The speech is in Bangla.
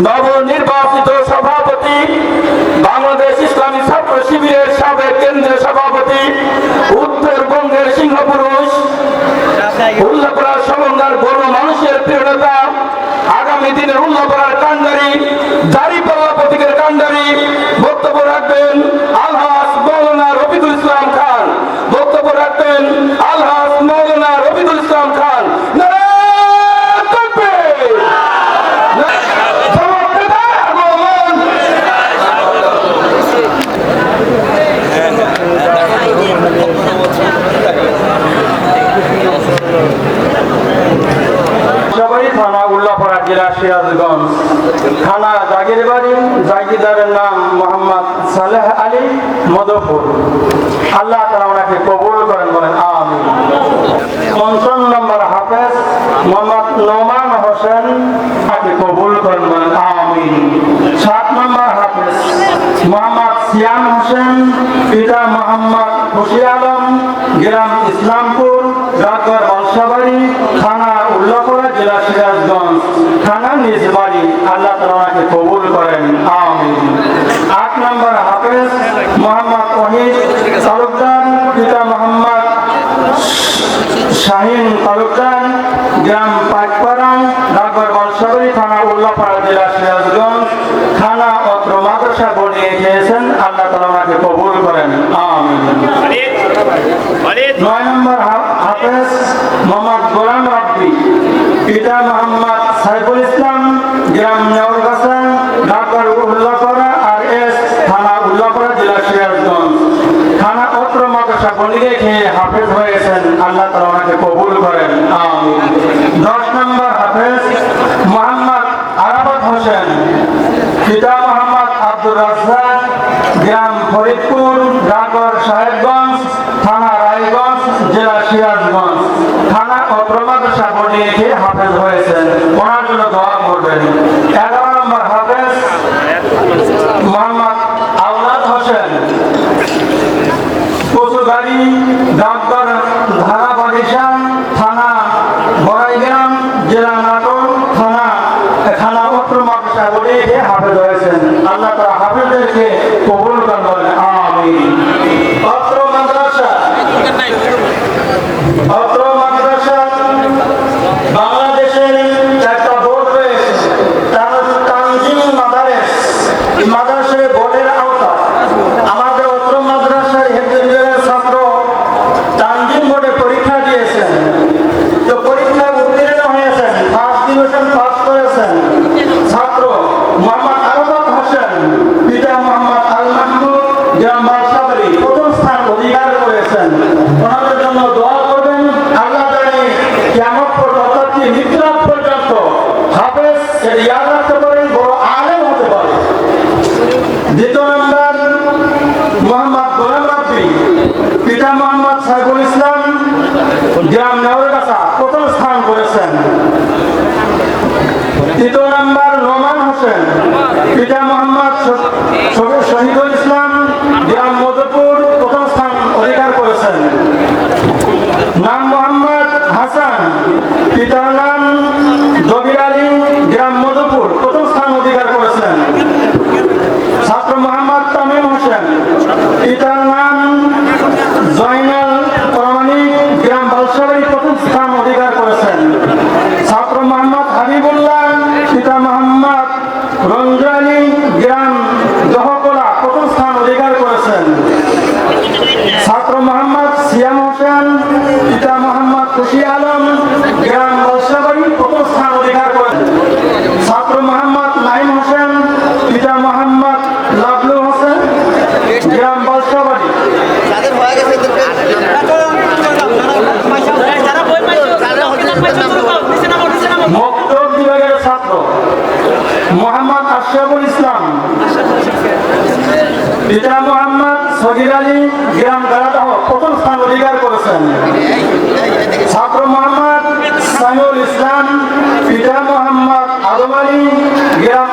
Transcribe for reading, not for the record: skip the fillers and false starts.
নবনির্বাচিত সভাপতি, বাংলাদেশ ইসলামী ছাত্র শিবিরের সাবেক কেন্দ্রীয় সভাপতি, উত্তরবঙ্গের সিংহপুরুষ, উল্লাপাড়ার সমন্বয়ের বড় মানুষের প্রিয় নেতা, আগামী দিনের উল্লাপাড়ার কান্ডারি, দাঁড়িপাল্লা প্রতীকের কান্ডারি, বক্তব্য রাখবেন আলহাজ মৌলানা রফিকুল ইসলাম খান। বক্তব্য রাখবেন আলহাজ মৌলানা রফিকুল ইসলাম খান। থানা উল্লাপাড়া, জেলা সিরাজগঞ্জ। থানা জাগিরবাড়ি, জাগিরদারের নাম মোহাম্মদ সালেহ আলী, মধুপুর। আল্লাহ তাআলা ওনাকে কবুল করেন, বলেন আমিন। ৫৫ নম্বর হাফেজ মোহাম্মদ নোমান হোসেন, তাকে কবুল করেন, বলেন আমিন। ৭ নম্বর হাফেজ মোহাম্মদ সিয়াম হোসেন, পিতা মোহাম্মদ খুশি আলম, গ্রাম ইসলামপুর, ডাকঘর বালসাবাড়ি, থানা উল্লাপাড়া, জেলা সিরাজগঞ্জ। থানা নিজ বাড়ি। আল্লাহ তাআলা ওনাকে কবুল করেন, আমিন। ৮ নম্বর হাফেজ মোহাম্মদ ওহিদ তালুকদার, পিতা মোহাম্মদ শাহিন তালুকদার, গ্রাম পাইকপাড়া, ডাকঘর বালসাবাড়ি, থানা উল্লাপাড়া, জেলা সিরাজগঞ্জ। থানা অত্র মাদ্রাসা বনিয়ে খেয়েছেন। আল্লাহ তাআলা ওনাকে কবুল করেন, আমিন। ৯ নম্বর হাফেজ মোহাম্মদ গোলাম রাব্বি, পিতা মোহাম্মদ সাইফুল ইসলাম, গ্রাম নেওরগাছা, ডাকঘর উল্লাপাড়া RS, থানা উল্লাপাড়া, জেলা সিরাজগঞ্জ। থানা অত্র মাদ্রাসা বনিয়ে খেয়ে হাফেজ হয়েছেন। আল্লাহ তাআলা ওনাকে কবুল করেন, আমিন। ১০ নম্বর হাফেজ মোহাম্মদ আরাফাত হোসেন, পিতা মোহাম্মদ আব্দুর রাজ্জাক, গ্রাম ফরিদপুর, ডাকঘর সাহেবগঞ্জ, থানা রায়গঞ্জ, জেলা সিরাজগঞ্জ। থানা অত্র মাদ্রাসা বনিয়ে খেয়ে হাফেজ হয়েছেন। ওনার জন্য দোয়া করবেন। ১১ নম্বর হাফেজ মোহাম্মদ আওলাদ হোসেন, কচুগাড়ি, ডাকঘর ধারাবাড়িশা, থানা বড়াইগ্রাম, জেলা নাটোর। থানা অত্র মাদ্রাসা বনিয়ে খেয়ে হাফেজ হয়েছেন। আল্লাহ তাআলা হাফেজদেরকে কবুল করেন, আমিন। অত্র মাদ্রাসা বাংলাদেশের একটা বোর্ড রয়েছে, তানজিম মাদারেস। এই মাদ্রাসার বোর্ডের আওতা আমাদের অত্র মাদ্রাসার হেফজুলের ছাত্র তানজিম বোর্ডে পরীক্ষা দিয়েছেন। তো পরীক্ষায় উত্তীর্ণ হয়েছেন, ফার্স্ট ডিভিশন পাস করেছেন ছাত্র মোহাম্মদ আরাফাত হোসেন, পিতা মোহাম্মদ আল মাহমুদ, গ্রাম বালসাবাড়ি, প্রথম স্থান অধিকার করেছেন। ওনাদের জন্য দোয়া করবেন। আল্লাহ জানে কিয়ামত পর্যন্ত, মিকরাত পর্যন্ত হাফেজ ইয়াদ রাখতে পারেন, বড় আলেম হতে পারে। ২য় নম্বর মোহাম্মদ গোলাম রাব্বি, পিতা মোহাম্মদ সাইফুল ইসলাম, গ্রাম নেওরগাছা, প্রথম স্থান করেছেন। ৩য় নম্বর নোমান হোসেন, পিতা মোহাম্মদ শহীদুল ইসলাম, গ্রাম মধুপুর, প্রথম স্থান অধিকার করেছেন। নাম মোহাম্মদ হাসান, পিতার নাম জবির আলী, গ্রাম মধুপুর, প্রথম স্থান অধিকার করেছেন। ছাত্র মোহাম্মদ তামিম হোসেন, পিতার নাম জয়নাল প্রামাণিক, গ্রাম বালসাবাড়ি, প্রথম স্থান অধিকার করেছেন। ছাত্র মোহাম্মদ হাবিবুল্লাহ, পিতা মোহাম্মদ রঞ্জানী, গ্রাম দহকলা, প্রথম স্থান অধিকার করেছেন। ছাত্র মোহাম্মদ সিয়াম হোসেন, পিতা মোহাম্মদ খুশি আলম, গ্রাম বালসাবাড়ি, প্রথম স্থান অধিকার করেছেন। ছাত্র মোহাম্মদ নাইম হোসেন, পিতা মোহাম্মদ লাবলু হোসেন, গ্রাম বালসাবাড়ি। মক্তব বিভাগের ছাত্র মোহাম্মদ আশরাফুল ইসলাম, পিতা মোহাম্মদ সগির আলী, গ্রাম গাড়াদহ, প্রথম স্থান অধিকার করেছেন। ছাত্র মোহাম্মদ সাইনুল ইসলাম, পিতা মোহাম্মদ আদম আলী, গ্রাম